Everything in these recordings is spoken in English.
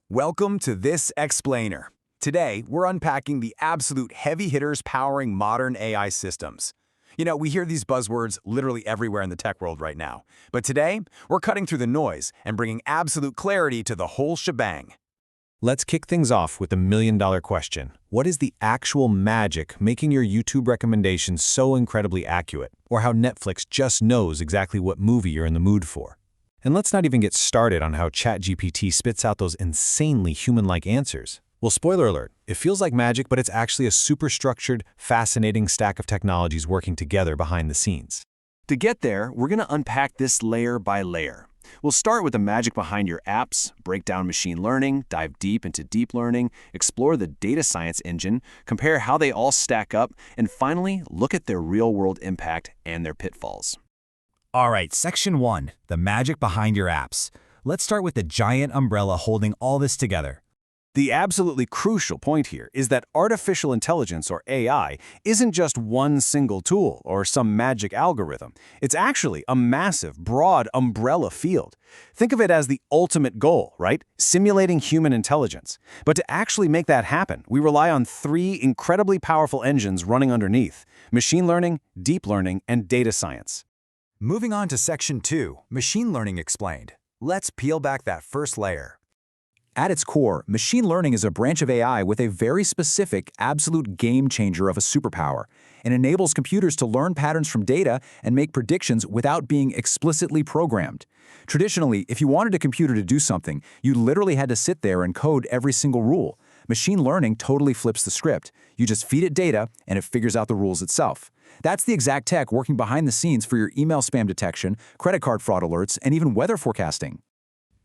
Welcome to This Explainer. Today, we're unpacking the absolute heavy hitters powering modern AI systems. We hear these buzzwords literally everywhere in the tech world right now. But today, we're cutting through the noise and bringing absolute clarity to the whole shebang. Let's kick things off with the million-dollar question. What is the actual magic making your YouTube recommendations so incredibly accurate? Or how Netflix just knows exactly what movie you're in the mood for? And let's not even get started on how ChatGPT spits out those insanely human-like answers. Well, spoiler alert, it feels like magic, but it's actually a super structured, fascinating stack of technologies working together behind the scenes. To get there, we're going to unpack this layer by layer. We'll start with the magic behind your apps, break down machine learning, dive deep into deep learning, explore the data science engine, compare how they all stack up, and finally, look at their real-world impact and their pitfalls. All right, Section 1, the magic behind your apps. Let's start with the giant umbrella holding all this together. The absolutely crucial point here is that artificial intelligence, or AI, isn't just one single tool or some magic algorithm. It's actually a massive, broad umbrella field. Think of it as the ultimate goal, right? Simulating human intelligence. But to actually make that happen, we rely on three incredibly powerful engines running underneath: machine learning, deep learning, and data science. Moving on to Section 2, Machine Learning Explained. Let's peel back that first layer. At its core, machine learning is a branch of AI with a very specific, absolute game changer of a superpower. It enables computers to learn patterns from data and make predictions without being explicitly programmed. Traditionally, if you wanted a computer to do something, you literally had to sit there and code every single rule. Machine learning totally flips the script. You just feed it data, and it figures out the rules itself. That's the exact tech working behind the scenes for your email spam detection, credit card fraud alerts, and even weather forecasting.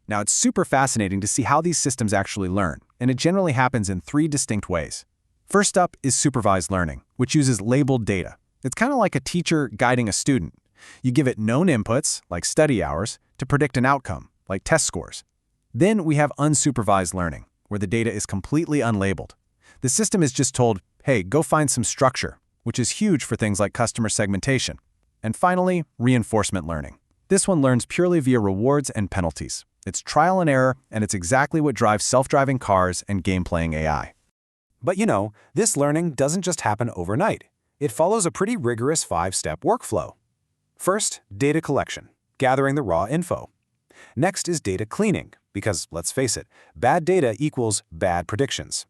Now, it's super fascinating to see how these systems actually learn, and it generally happens in three distinct ways. First up is supervised learning, which uses labeled data. It's kind of like a teacher guiding a student. You give it known inputs, like study hours, to predict an outcome, like test scores. Then we have unsupervised learning, where the data is completely unlabeled. The system is just told, hey, go find some structure, which is huge for things like customer segmentation. And finally, reinforcement learning. This one learns purely via rewards and penalties. It's trial and error, and it's exactly what drives self-driving cars and game-playing AI. But this learning doesn't just happen overnight. It follows a pretty rigorous 5-step workflow. First, data collection, gathering the raw info. Next is data cleaning, because let's face it, bad data equals bad predictions.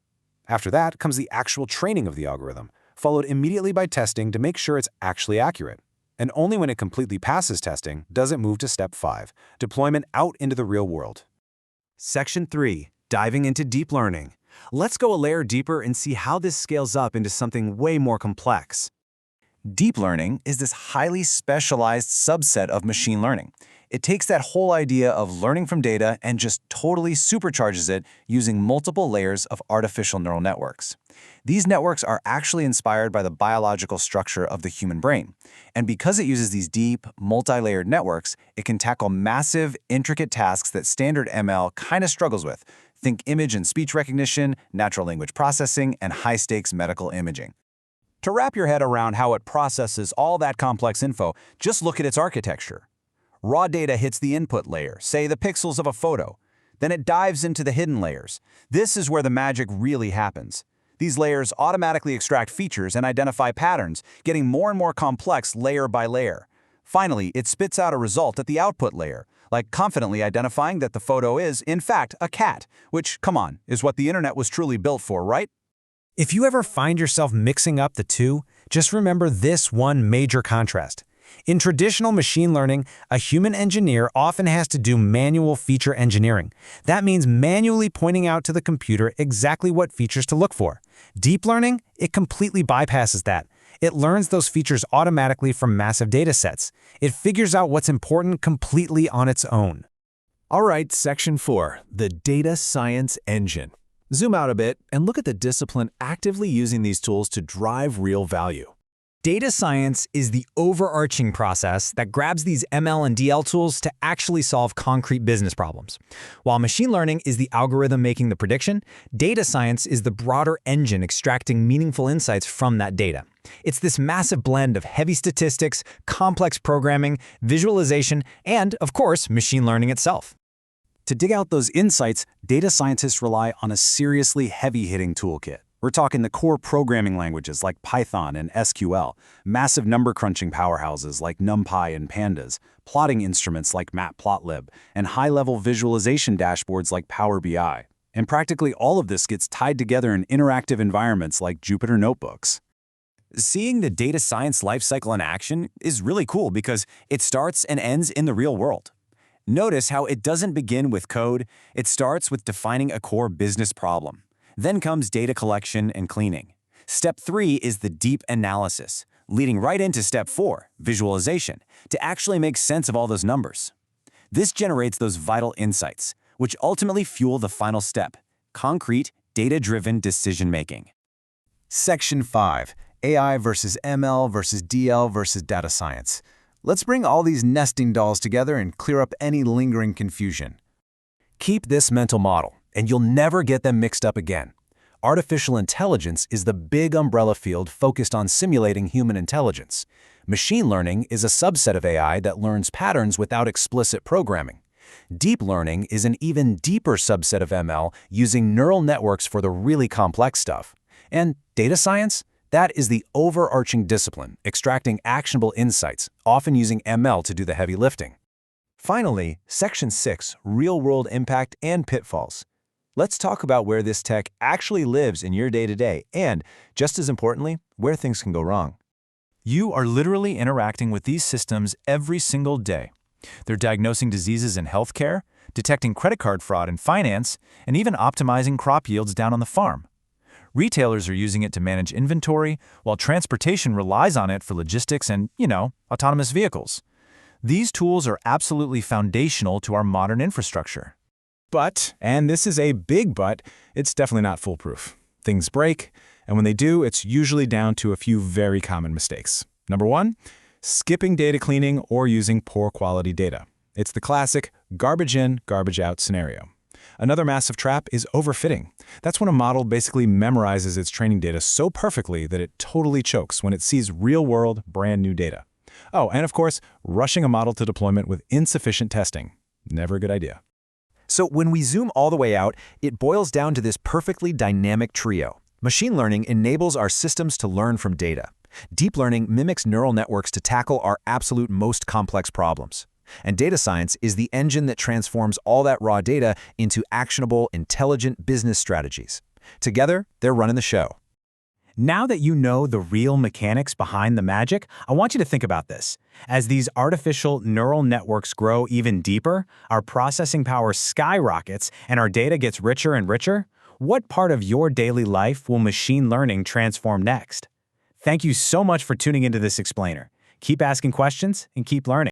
After that comes the actual training of the algorithm, followed immediately by testing to make sure it's actually accurate. And only when it completely passes testing does it move to step 5, deployment out into the real world. Section 3, diving into deep learning. Let's go a layer deeper and see how this scales up into something way more complex. Deep learning is this highly specialized subset of machine learning. It takes that whole idea of learning from data and just totally supercharges it using multiple layers of artificial neural networks. These networks are actually inspired by the biological structure of the human brain. And because it uses these deep, multi-layered networks, it can tackle massive, intricate tasks that standard ML kind of struggles with. Think image and speech recognition, natural language processing, and high-stakes medical imaging. To wrap your head around how it processes all that complex info, just look at its architecture. Raw data hits the input layer, say the pixels of a photo. Then it dives into the hidden layers. This is where the magic really happens. These layers automatically extract features and identify patterns, getting more and more complex layer by layer. Finally, it spits out a result at the output layer, like confidently identifying that the photo is, in fact, a cat, which, come on, is what the internet was truly built for, right? If you ever find yourself mixing up the two, just remember this one major contrast. In traditional machine learning, a human engineer often has to do manual feature engineering. That means manually pointing out to the computer exactly what features to look for. Deep learning, it completely bypasses that. It learns those features automatically from massive data sets. It figures out what's important completely on its own. All right, Section 4, the data science engine. Zoom out a bit and look at the discipline actively using these tools to drive real value. Data science is the overarching process that grabs these ML and DL tools to actually solve concrete business problems. While machine learning is the algorithm making the prediction, data science is the broader engine extracting meaningful insights from that data. It's this massive blend of heavy statistics, complex programming, visualization, and, of course, machine learning itself. To dig out those insights, data scientists rely on a seriously heavy-hitting toolkit. We're talking the core programming languages like Python and SQL, massive number crunching powerhouses like NumPy and Pandas, plotting instruments like Matplotlib, and high-level visualization dashboards like Power BI. And practically all of this gets tied together in interactive environments like Jupyter Notebooks. Seeing the data science lifecycle in action is really cool because it starts and ends in the real world. Notice how it doesn't begin with code, it starts with defining a core business problem. Then comes data collection and cleaning. Step 3 is the deep analysis, leading right into Step 4, visualization, to actually make sense of all those numbers. This generates those vital insights, which ultimately fuel the final step, concrete, data-driven decision-making. Section 5. AI versus ML versus DL versus data science. Let's bring all these nesting dolls together and clear up any lingering confusion. Keep this mental model, and you'll never get them mixed up again. Artificial intelligence is the big umbrella field focused on simulating human intelligence. Machine learning is a subset of AI that learns patterns without explicit programming. Deep learning is an even deeper subset of ML using neural networks for the really complex stuff. And data science? That is the overarching discipline, extracting actionable insights, often using ML to do the heavy lifting. Finally, Section 6, Real-World Impact and Pitfalls. Let's talk about where this tech actually lives in your day-to-day and, just as importantly, where things can go wrong. You are literally interacting with these systems every single day. They're diagnosing diseases in healthcare, detecting credit card fraud in finance, and even optimizing crop yields down on the farm. Retailers are using it to manage inventory, while transportation relies on it for logistics and, autonomous vehicles. These tools are absolutely foundational to our modern infrastructure. But, and this is a big but, it's definitely not foolproof. Things break, and when they do, it's usually down to a few very common mistakes. Number 1, skipping data cleaning or using poor quality data. It's the classic garbage in, garbage out scenario. Another massive trap is overfitting. That's when a model basically memorizes its training data so perfectly that it totally chokes when it sees real-world, brand-new data. Oh, and of course, rushing a model to deployment with insufficient testing. Never a good idea. So when we zoom all the way out, it boils down to this perfectly dynamic trio. Machine learning enables our systems to learn from data. Deep learning mimics neural networks to tackle our absolute most complex problems. And data science is the engine that transforms all that raw data into actionable, intelligent business strategies. Together, they're running the show. Now that you know the real mechanics behind the magic, I want you to think about this. As these artificial neural networks grow even deeper, our processing power skyrockets, and our data gets richer and richer, what part of your daily life will machine learning transform next? Thank you so much for tuning into this explainer. Keep asking questions and keep learning.